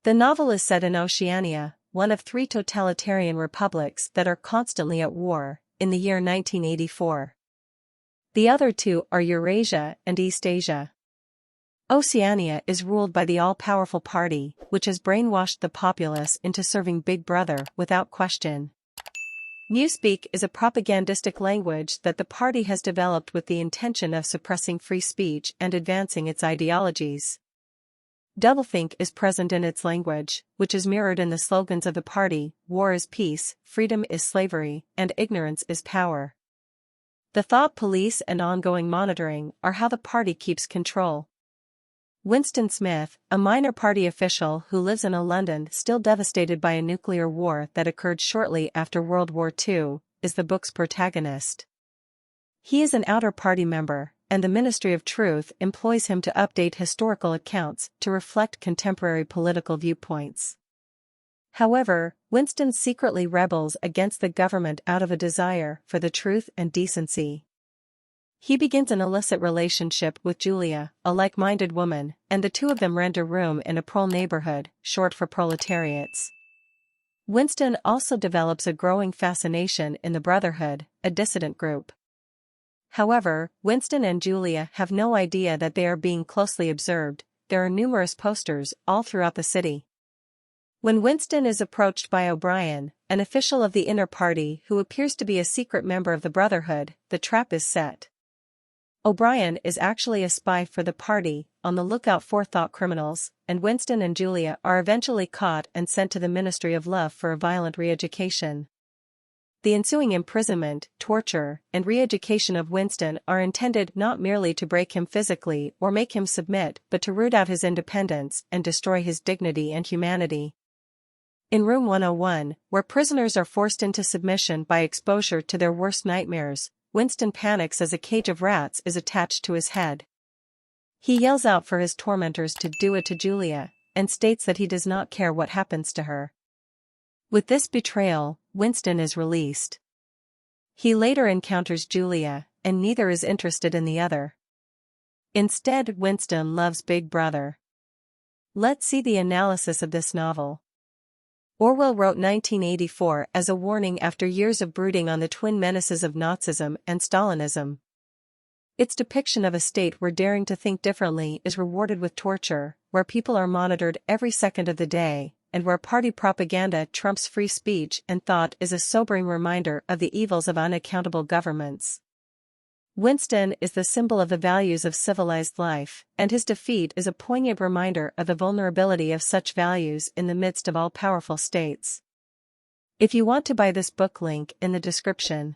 The novel is set in Oceania, one of 3 totalitarian republics that are constantly at war, in the year 1984. The other 2 are Eurasia and East Asia. Oceania is ruled by the all-powerful party, which has brainwashed the populace into serving Big Brother without question. Newspeak is a propagandistic language that the party has developed with the intention of suppressing free speech and advancing its ideologies. Doublethink is present in its language, which is mirrored in the slogans of the party: war is peace, freedom is slavery, and ignorance is power. The thought police and ongoing monitoring are how the party keeps control. Winston Smith, a minor party official who lives in a London still devastated by a nuclear war that occurred shortly after World War II, is the book's protagonist. He is an outer party member, and the Ministry of Truth employs him to update historical accounts to reflect contemporary political viewpoints. However, Winston secretly rebels against the government out of a desire for the truth and decency. He begins an illicit relationship with Julia, a like-minded woman, and the 2 of them rent a room in a prole neighborhood, short for proletariats. Winston also develops a growing fascination in the Brotherhood, a dissident group. However, Winston and Julia have no idea that they are being closely observed. There are numerous posters all throughout the city. When Winston is approached by O'Brien, an official of the inner party who appears to be a secret member of the Brotherhood, the trap is set. O'Brien is actually a spy for the party, on the lookout for thought criminals, and Winston and Julia are eventually caught and sent to the Ministry of Love for a violent re-education. The ensuing imprisonment, torture, and re-education of Winston are intended not merely to break him physically or make him submit, but to root out his independence and destroy his dignity and humanity. In Room 101, where prisoners are forced into submission by exposure to their worst nightmares, Winston panics as a cage of rats is attached to his head. He yells out for his tormentors to do it to Julia, and states that he does not care what happens to her. With this betrayal, Winston is released. He later encounters Julia, and neither is interested in the other. Instead, Winston loves Big Brother. Let's see the analysis of this novel. Orwell wrote 1984 as a warning after years of brooding on the twin menaces of Nazism and Stalinism. Its depiction of a state where daring to think differently is rewarded with torture, where people are monitored every second of the day, and where party propaganda trumps free speech and thought is a sobering reminder of the evils of unaccountable governments. Winston is the symbol of the values of civilized life, and his defeat is a poignant reminder of the vulnerability of such values in the midst of all-powerful states. If you want to buy this book, link in the description.